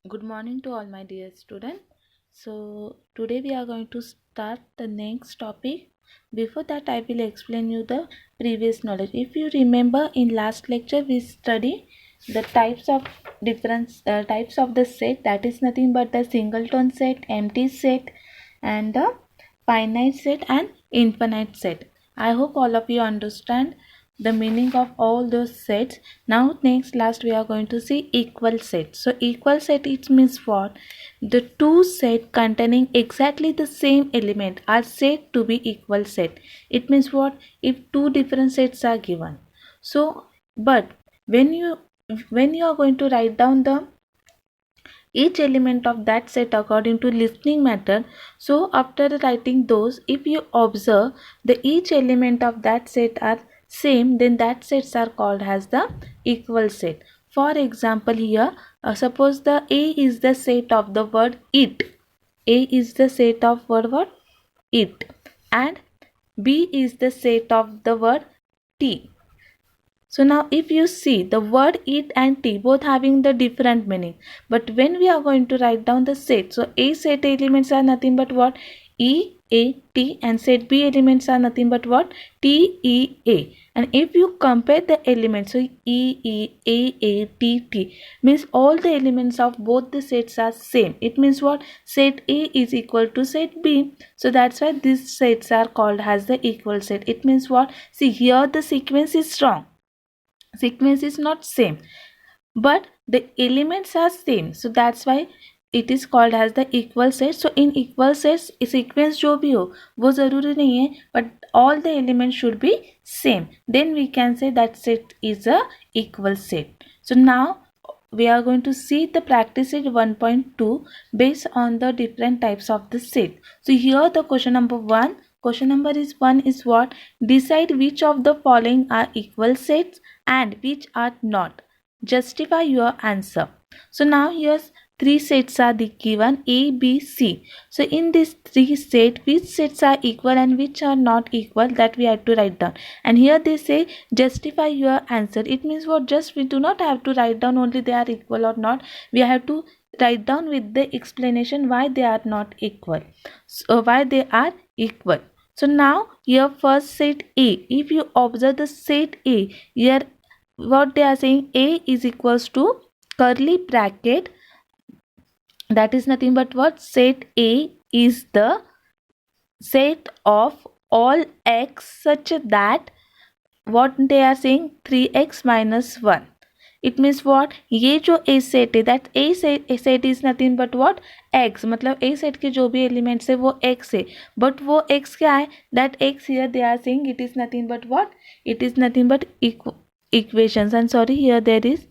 Good morning to all my dear students. So today we are going to start the next topic. Before that I will explain you the previous knowledge. If you remember in last lecture we study the types of the set, that is nothing but the singleton set, empty set and the finite set and infinite set. I hope all of you understand the meaning of all those sets. Now last we are going to see equal set. So equal set, it means what? The two set containing exactly the same element are said to be equal set. It means what? If two different sets are given. So but when you are going to write down the each element of that set according to listening method, so after writing those, if you observe the each element of that set are same, then that sets are called as the equal set. For example, here suppose the A is the set of the word it. A is the set of word what? It. And B is the set of the word tea. So now if you see the word it and t both having the different meaning, but when we are going to write down the set, so A set elements are nothing but what? E, A, T, and set B elements are nothing but what? T, E, A. And if you compare the elements, so E, A, T, T, means all the elements of both the sets are same. It means what? Set A is equal to set B. So that's why these sets are called as the equal set. It means what? See, here the sequence is wrong. Sequence is not same, but the elements are same, so that's why it is called as the equal set. So in equal sets sequence जो भी हो वो जरूरी नहीं है, but all the elements should be same, then we can say that set is a equal set. So now we are going to see the practice set 1.2 based on the different types of the set. So here the question number 1, question number is 1 is what? Decide which of the following are equal sets and which are not. Justify your answer. So now here's three sets are the given A, B, C. So in this three set, which sets are equal and which are not equal, that we have to write down. And here they say justify your answer. It means what? Just we do not have to write down only they are equal or not. We have to write down with the explanation why they are not equal. So why they are equal. So now here first set A. If you observe the set A, here what they are saying, A is equals to curly bracket, that is nothing but what? Set A is the set of all x such that what they are saying 3x minus 1. It means what? ये जो A set है, that A set is nothing but what? X. मतलब A set के जो भी elements है वो X है, but वो X क्या है? That X here they are saying it is nothing but what? It is nothing but equations. And sorry, here there is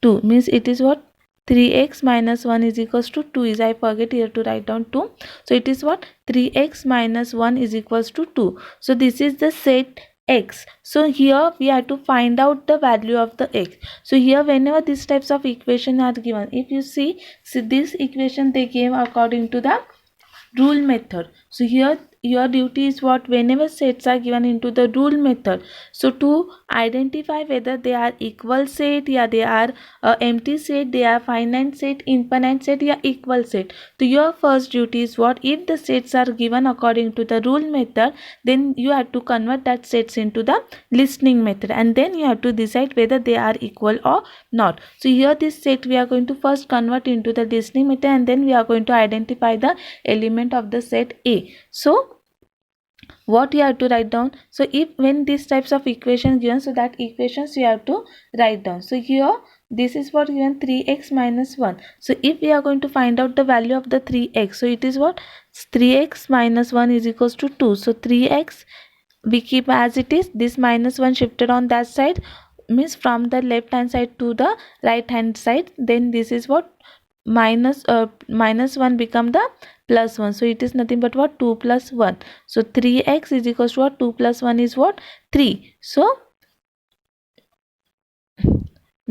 2, means it is what? 3x minus 1 is equals to 2 is, I forget here to write down 2. So it is what? 3x minus 1 is equals to 2. So this is the set x. So here we have to find out the value of the x. So here whenever these types of equation are given, if you see this equation they gave according to the rule method. So here your duty is what? Whenever sets are given into the rule method, so to identify whether they are equal set, yeah they are empty set, they are finite set, infinite set, yeah equal set. So your first duty is what? If the sets are given according to the rule method, then you have to convert that sets into the listening method, and then you have to decide whether they are equal or not. So here this set we are going to first convert into the listening method, and then we are going to identify the element of the set A. So what you have to write down? So if when these types of equations given, so that equations you have to write down. So here this is what given 3x minus 1. So if we are going to find out the value of the 3x, so it is what? 3x minus 1 is equals to 2. So 3x we keep as it is, this minus 1 shifted on that side, means from the left hand side to the right hand side, then this is what? Minus 1 become the plus 1. So it is nothing but what? 2 plus 1. So 3x is equals to what? 2 plus 1 is what? 3. So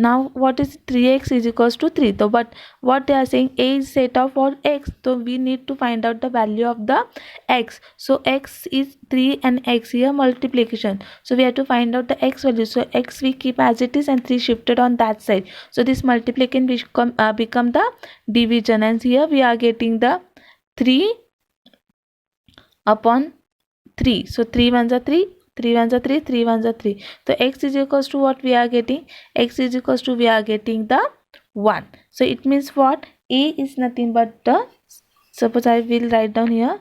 Now what is 3x is equals to 3. So but what they are saying, A is set of for x, so we need to find out the value of the x. So x is 3 and x here multiplication, so we have to find out the x value. So x we keep as it is and 3 shifted on that side, so this multiplication become the division, and here we are getting the 3 upon 3. So 3 ones are 3, 3 ones are 3, 3 ones are 3. So x is equals to what we are getting? X is equals to, we are getting the 1. So it means what? A is nothing but the, suppose I will write down here.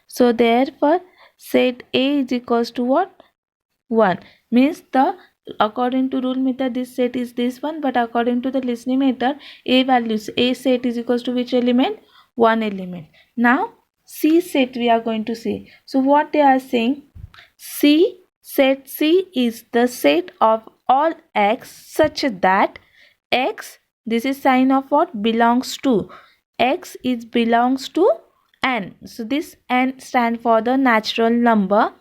So therefore set A is equals to what? 1. Means the, according to rule method this set is this one, but according to the listening method A values, A set is equals to which element? 1 element. Now C set we are going to see. So what they are saying, C set C is the set of all x such that x, this is sign of what? Belongs to. X is belongs to n. So this n stand for the natural number,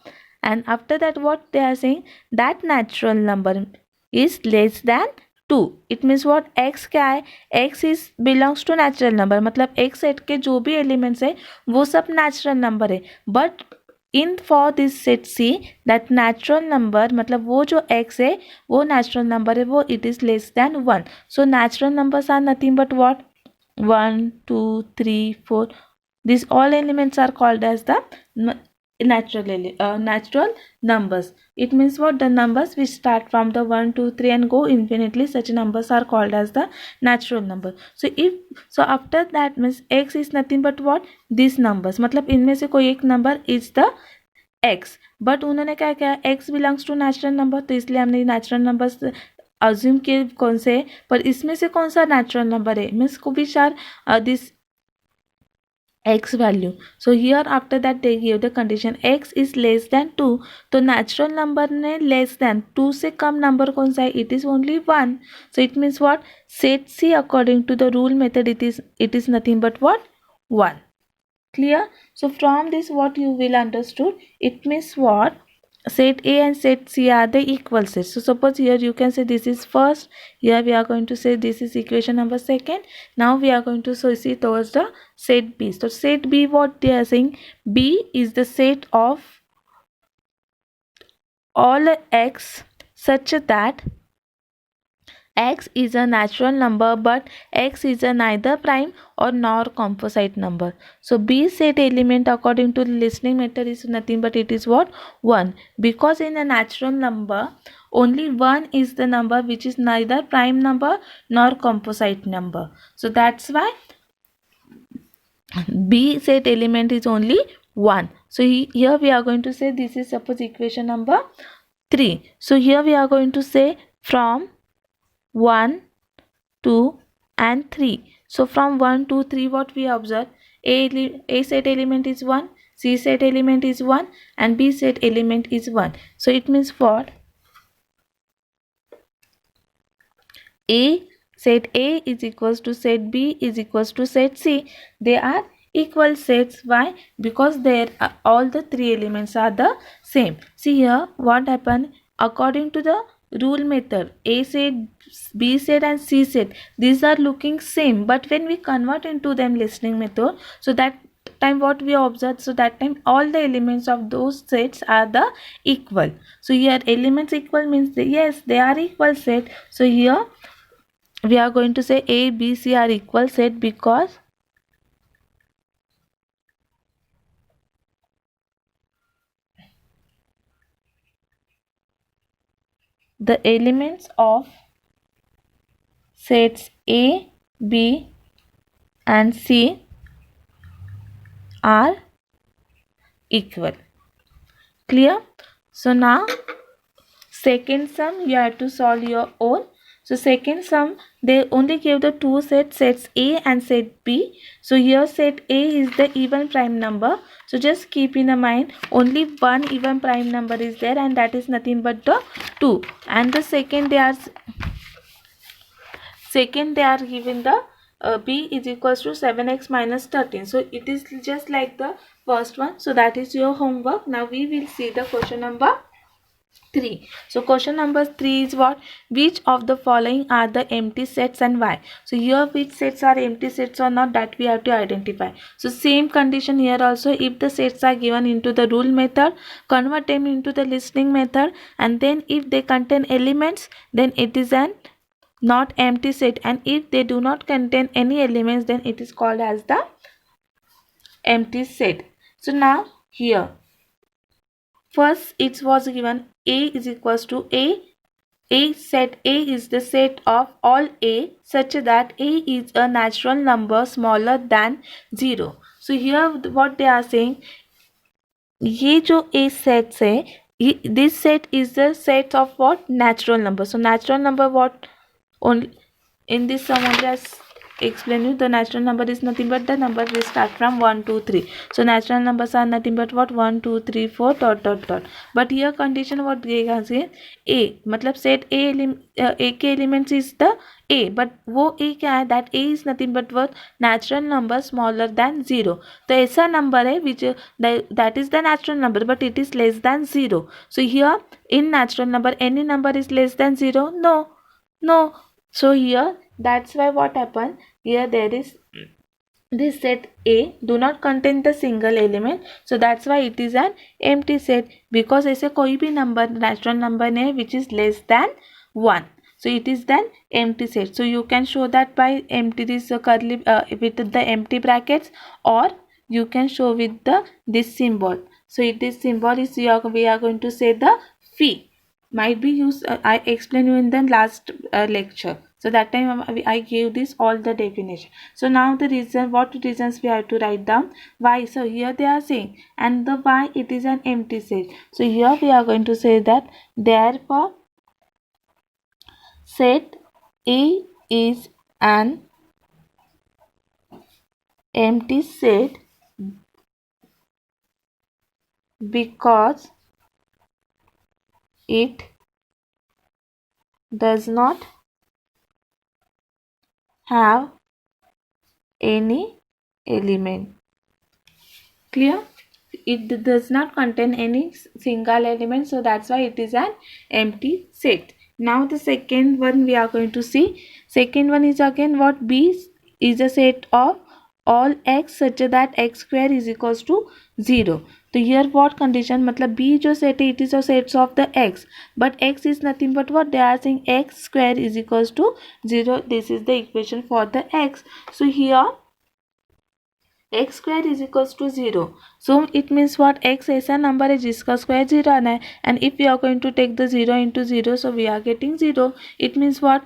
and after that what they are saying, that natural number is less than 2. It means what? x क्या है? x is belongs to natural number, मतलब x set के जो भी elements है वो सब natural number है, but in for this set see that natural number, मतलब वो जो x है वो नेचुरल नंबर है, वो it is less than 1. So natural numbers are nothing but what? 1 2 3 4. These all elements are called as the natural numbers. It means what? The numbers which start from the 1 2 3 and go infinitely, such numbers are called as the natural number. So if so after that means x is nothing but what? These numbers, मतलब इनमें से कोई एक number is the x, but उन्होंने क्या किया? x belongs to natural number, तो इसलिए हमने नेचुरल नंबर्स अज्यूम किए कौन से, पर इसमें से कौन सा नेचुरल नंबर है? मीन्स को which are this x value. So here after that they give the condition x is less than 2. तो natural number ने less than 2 से कम number कौन सा है? It is only 1. So it means what? Set C according to the rule method it is nothing but what? 1. Clear? So from this what you will understood? It means what? Set A and set C are the equal sets. So suppose here you can say this is first, here we are going to say this is equation number second. Now we are going to see towards the set B. So set B, what they are saying, B is the set of all x such that x is a natural number but x is a neither prime or nor composite number. So B set element according to the listening method is nothing but it is what? 1. Because in a natural number only 1 is the number which is neither prime number nor composite number. So that's why B set element is only 1. So here we are going to say this is suppose equation number 3. So here we are going to say from 1, 2 and 3. So from 1, 2, 3 what we observe? A set element is 1, C set element is 1 and B set element is 1. So it means what? Set A is equals to set B is equals to set C. They are equal sets. Why? Because all the three elements are the same. See here what happened according to the rule method. A set, B set and C set, these are looking same, but when we convert into them listening method, so that time what we observe, so that time all the elements of those sets are the equal. So here elements equal means yes they are equal set. So here we are going to say A, B, C are equal set because the elements of sets A, B and C are equal. Clear? So now second sum you have to solve your own. So second sum they only give the two sets A and set B. So here set A is the even prime number. So just keep in mind only one even prime number is there and that is nothing but the 2. And the second they are given the B is equals to 7x minus 13. So it is just like the first one. So that is your homework. Now we will see the question number 3. So question number 3 is what? Which of the following are the empty sets and why? So here which sets are empty sets or not, that we have to identify. So same condition here also. If the sets are given into the rule method, convert them into the listening method, and then if they contain elements, then it is an not empty set, and if they do not contain any elements, then it is called as the empty set. So now here first it was given A is equals to A set A is the set of all A such that A is a natural number smaller than 0. So here what they are saying, ये जो A sets है, this set is the set of what? Natural number. So natural number what? Only in this sum only as explain you, the natural number is nothing but the number we start from 1 2 3. So natural numbers are nothing but what? 1 2 3 4 dot dot dot. But here condition what देगा से A, मतलब set A के elements is the A, but वो A क्या है? That A is nothing but what? Natural number smaller than 0. तो ऐसा number है which that is the natural number but it is less than 0. So here in natural number any number is less than 0? No. So here that's why what happened here, there is this set A do not contain the single element, so that's why it is an empty set, because ऐसे कोई भी number natural number नहीं which is less than 1, so it is then empty set. So you can show that by empty this curly with the empty brackets, or you can show with the this symbol. So it is symbol is we are going to say the phi. Might be used I explained you in the last lecture. So that time I gave this all the definition. So now the reason, what reasons we have to write down? Why? So here they are saying, and the why it is an empty set. So here we are going to say that therefore set A is an empty set because it does not have any element. Clear? It does not contain any single element, so that's why it is an empty set. Now the second one we are going to see. Second one is again what? B is a set of all x such that x square is equals to 0. तो here what condition, मतलब B जो set है it is a sets of the x, but x is nothing but what? They are saying x square is equals to 0. This is the equation for the x. So here x square is equals to 0. So it means what? X ऐसा number है जिसका square 0 आना है, and if we are going to take the 0 into 0, so we are getting 0. It means what?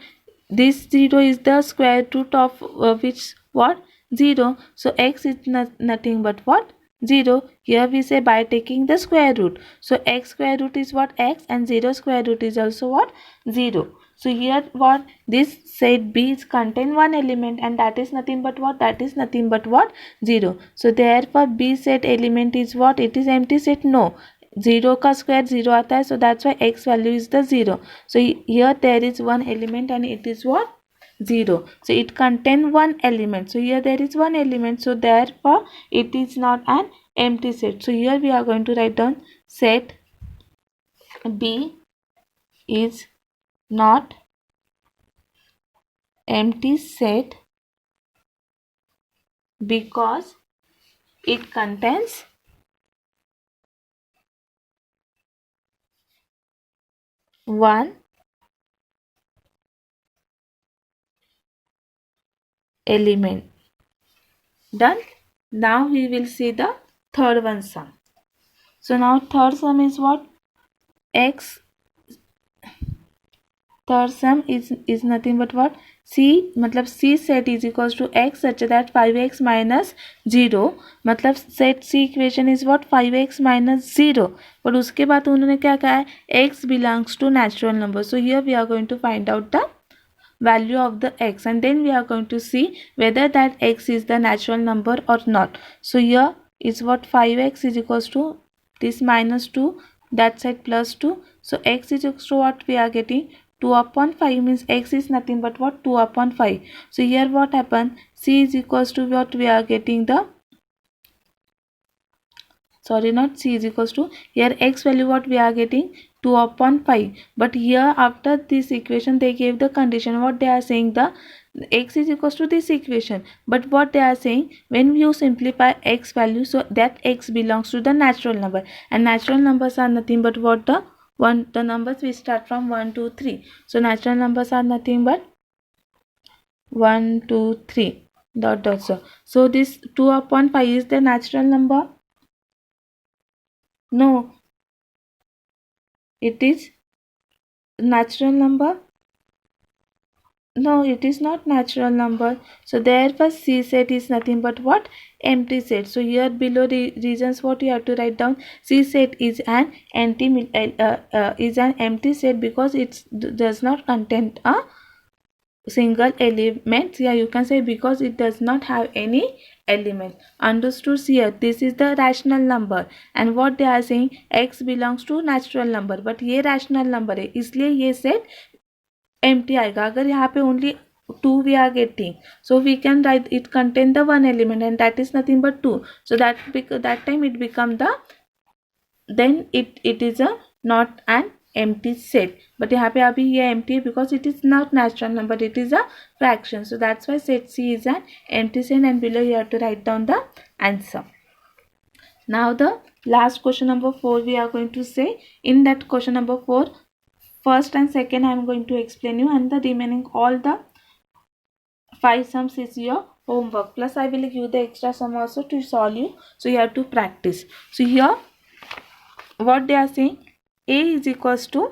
This 0 is the square root of which what? 0. So x is nothing but what? 0. Here we say by taking the square root. So x square root is what? X, and 0 square root is also what? 0. So here what? This set B is contain one element, and that is nothing but what? That is nothing but what? 0. So therefore B set element is what? It is empty set? No. 0 का square 0 आता है, so that's why x value is the 0. So here there is one element and it is what? 0. So it contain one element. So here there is one element. So therefore it is not an empty set. So here we are going to write down set B is not empty set because it contains one element. Done. Now we will see the third one sum. So now third sum is what? X. Third sum is nothing but what? C, मतलब C set is equals to x such that 5x minus 0, मतलब set C equation is what? 5x minus 0. और उसके बाद उन्होंने क्या कहा है? x belongs to natural number. So here we are going to find out the value of the x, and then we are going to see whether that x is the natural number or not. So here is what? 5x is equals to this minus 2, that side plus 2. So x is equals to what we are getting? 2 upon 5 means x is nothing but what? 2 upon 5. So here what happened? C is equals to what we are getting the, sorry, not C is equals to, here x value what we are getting? 2 upon 5. But here after this equation they gave the condition. What they are saying, the x is equals to this equation, but what they are saying, when you simplify x value, so that x belongs to the natural number, and natural numbers are nothing but what, the numbers we start from 1 2 3. So natural numbers are nothing but 1 2 3 dot dot. So this 2 upon 5 is the natural number? No, it is natural number. No, it is not natural number. So therefore C set is nothing but what? Empty set. So here below the reasons what you have to write down, C set is an empty set because it does not contain a single element. Yeah, you can say because it does not have any element. Understood here? This is the rational number, and what they are saying, x belongs to natural number, but ये rational number है, इसलिए ये set empty आएगा. अगर यहाँ पे only 2 we are getting, so we can write it contain the one element, and that is nothing but 2. So that time it become the, then it is a not an empty set. But यहाँ पे अभी ये empty है because it is not natural number, it is a fraction. So that's why set C is an empty set, and below you have to write down the answer. Now the last question number 4 we are going to say. In that question number 4, first and second I am going to explain you, and the remaining all the 5 sums is your homework. Plus I will give the extra sum also to solve you. So you have to practice. So here what they are saying, a is equals to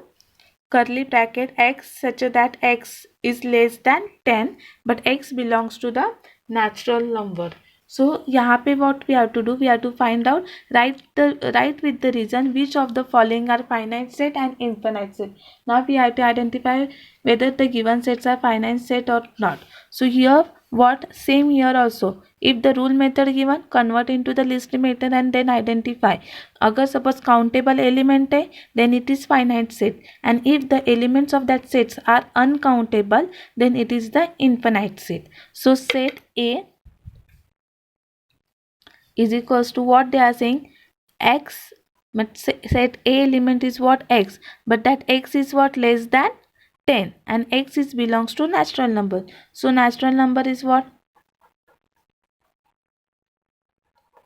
curly bracket x such that x is less than 10 but x belongs to the natural number. So यहाँ पे what we have to do, we have to find out, write with the reason which of the following are finite set and infinite set. Now we have to identify whether the given sets are finite set or not. So here what, same here also, if the rule method given, convert into the list method and then identify. अगर suppose countable element है, then it is finite set, and if the elements of that sets are uncountable, then it is the infinite set. So set A is equals to what they are saying, x, but set A element is what, x, but that x is what, less than 10, and x is belongs to natural number. So natural number is what,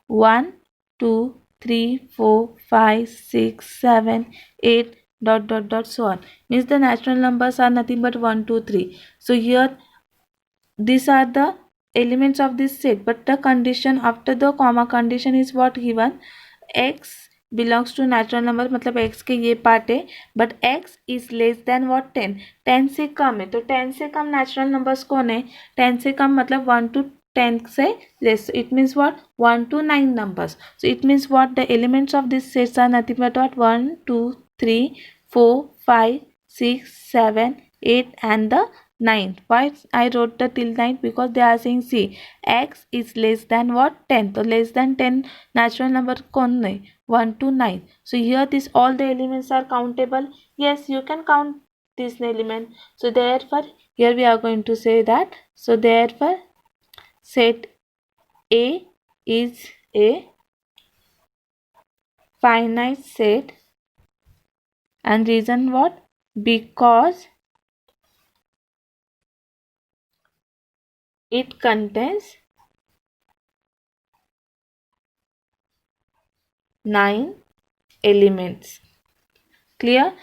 1 2 3 4 5 6 7 8 dot dot dot so on. Means the natural numbers are nothing but 1 2 3. So here these are the elements of this set, but the condition after the comma condition is what given, x belongs to natural number, मतलब x के ये part है, but x is less than what, 10. 10 से कम है, तो 10 से कम natural numbers कौन है? 10 से कम मतलब 1 to 10 से less. It means what, 1 to 9 numbers. So it means what, the elements of this sets are nothing but what, 1 2 3 4 5 6 7 8 and the 9. Why I wrote the till 9? Because they are saying, see, x is less than what, 10. So less than 10 natural number कौन है? 1 to 9. So here this all the elements are countable. Yes, you can count this element. So therefore here we are going to say that, so therefore set A is a finite set, and reason what, because it contains 9 elements. Clear?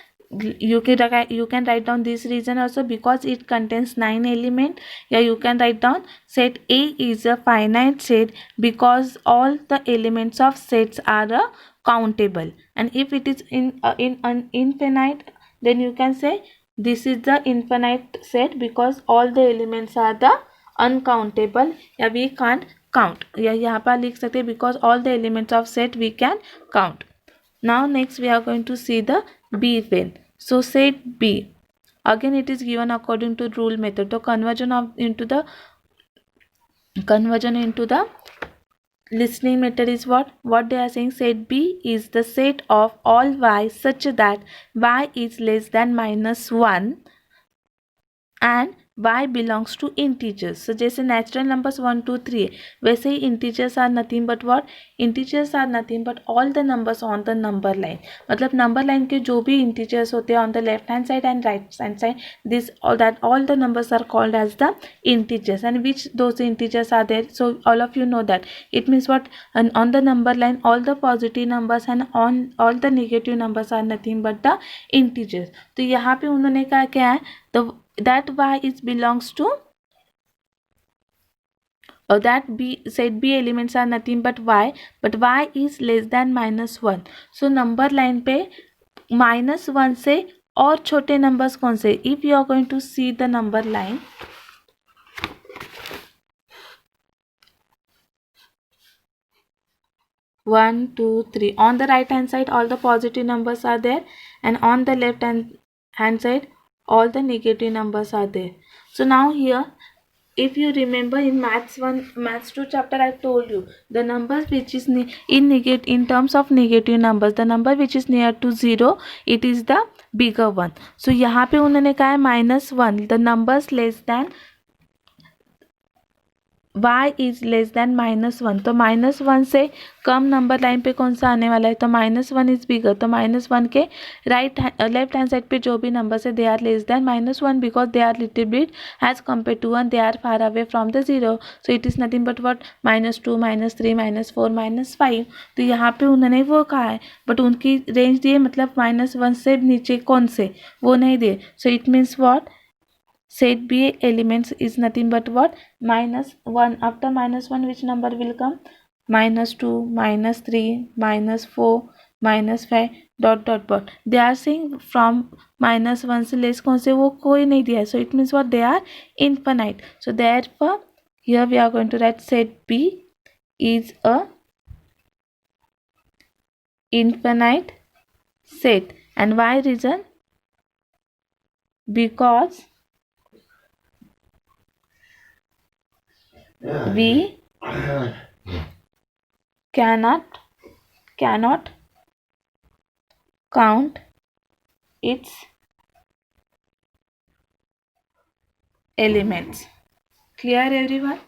You can write down this reason also, because it contains 9 elements. Yeah, you can write down set A is a finite set because all the elements of sets are countable, and if it is in an infinite, then you can say this is the infinite set because all the elements are the uncountable. Yeah, we can't count. Yeah, यहाँ पर लिख सकते हैं because all the elements of set we can count. Now next we are going to see the B pen. So set B, again it is given according to rule method. So conversion into the listening method is what they are saying, set B is the set of all y such that y is less than -1 and y belongs to integers. So जैसे natural numbers 1 2 3 है, वैसे ही integers are nothing but what? Integers are nothing but all the numbers on the number line. मतलब number line के जो भी integers होते हैं on the left hand side and right hand side, this all the numbers are called as the integers. And which those integers are there? So all of you know that. It means what? And on the number line, all the positive numbers and on all the negative numbers are nothing but the integers. तो यहाँ पे उन्होंने कहा क्या है? The that y is belongs to or that b set b elements are nothing but y, but y is less than -1. So number line पे -1 से और छोटे numbers कौन से? If you are going to see the number line, one, two, three. On the right hand side, all the positive numbers are there, and on the left hand side, all the negative numbers are there. So now here, if you remember in maths 2 chapter, I told you the numbers which is in terms of negative numbers, the number which is near to 0, it is the bigger one. So यहाँ पे उन्होंने कहा है -1, the numbers less than y is less than -1. तो -1 से कम number line पे कौन सा आने वाला है? तो -1 इज बिगर. तो -1 के लेफ्ट हैंड साइड पे जो भी नंबर्स है, they are less than -1 because they are little bit as compare to 1, they are far away from the 0. So it is nothing but what? -2, -3, -4, -5. तो यहाँ पे उन्होंने वो कहा है, बट उनकी रेंज दिए, मतलब -1 से नीचे कौन से, वो नहीं दिए. So it means what? Set B elements is nothing but what? -1. After -1, which number will come? -2, -3, -4, -5 dot dot dot. They are saying from -1 से लेस कौन से, वो कोई नहीं दिया. So it means what? They are infinite. So therefore here we are going to write set B is a infinite set. And why reason? Because we cannot count its elements. Clear everyone?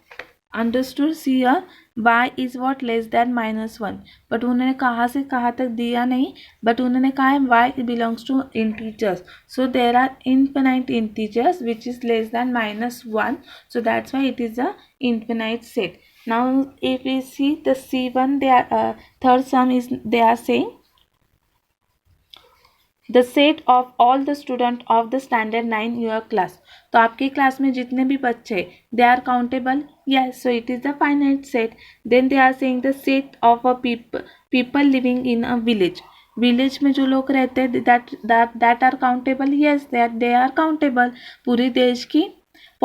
Understood? See here, y is what? Less than -1. But उन्होंने कहाँ से कहाँ तक दिया नहीं, but उन्होंने कहा है y belongs to integers. So there are infinite integers which is less than -1. So that's why it is a infinite set. Now if we see the C1, they are third sum is, they are saying the set of all the student of the standard 9 your class. तो आपकी class में जितने भी बच्चे, they are countable? Yes. So it is the finite set. Then they are saying the set of a people living in a village. Village में जो लोग रहते हैं, that are countable? Yes, they are countable. पूरी देश की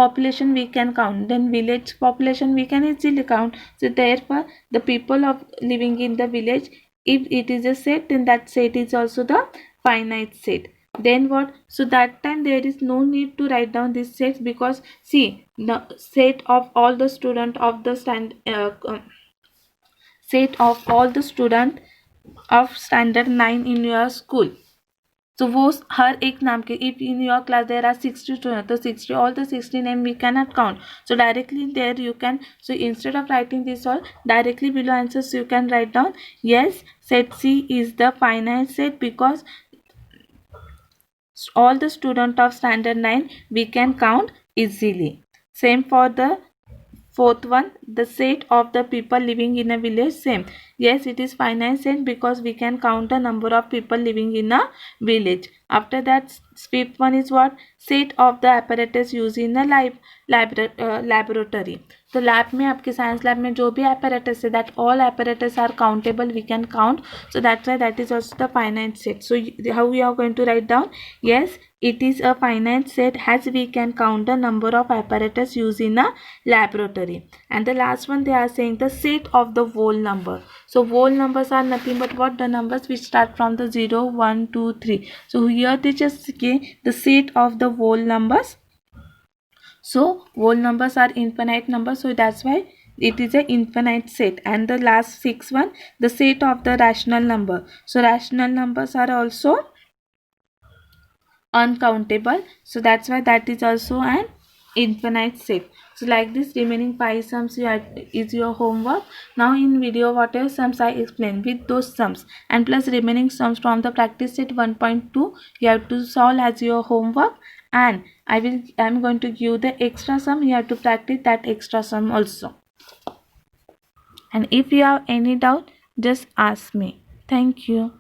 population we can count. Then village population we can easily count. So therefore the people of living in the village, if it is a set, then that set is also the finite set. Then what? So that time there is no need to write down this set, because see, the set of all the student of the set of all the student of standard 9 in your school. So वो हर एक नाम के, if in your class there are 60 students, तो 60, all the 60 name we cannot count. So directly there you can, so instead of writing this all, directly below answers you can write down, yes, set C is the finite set because all the student of standard 9 we can count easily. Same for the fourth one, the set of the people living in a village. Same, yes, it is finite set because we can count the number of people living in a village. After that, fifth one is what? Set of the apparatus used in a laboratory. तो lab में, आपके science lab में जो भी apparatus है, that all apparatus are countable, we can count. So that's why that is also the finite set. So how we are going to write down? Yes, it is a finite set as we can count the number of apparatus used in a laboratory. And the last one, they are saying the set of the whole number. So whole numbers are nothing but what? The numbers which start from the 0, 1, 2, 3. So here they just give the set of the whole numbers. So whole numbers are infinite numbers, so that's why it is a infinite set. And the last 6 one, the set of the rational number. So rational numbers are also uncountable, so that's why that is also an infinite set. So like this, remaining pi sums is your homework. Now in video whatever sums I explain with those sums and plus remaining sums from the practice set 1.2 you have to solve as your homework, and I'm going to give the extra sum. You have to practice that extra sum also, and if you have any doubt just ask me. Thank you.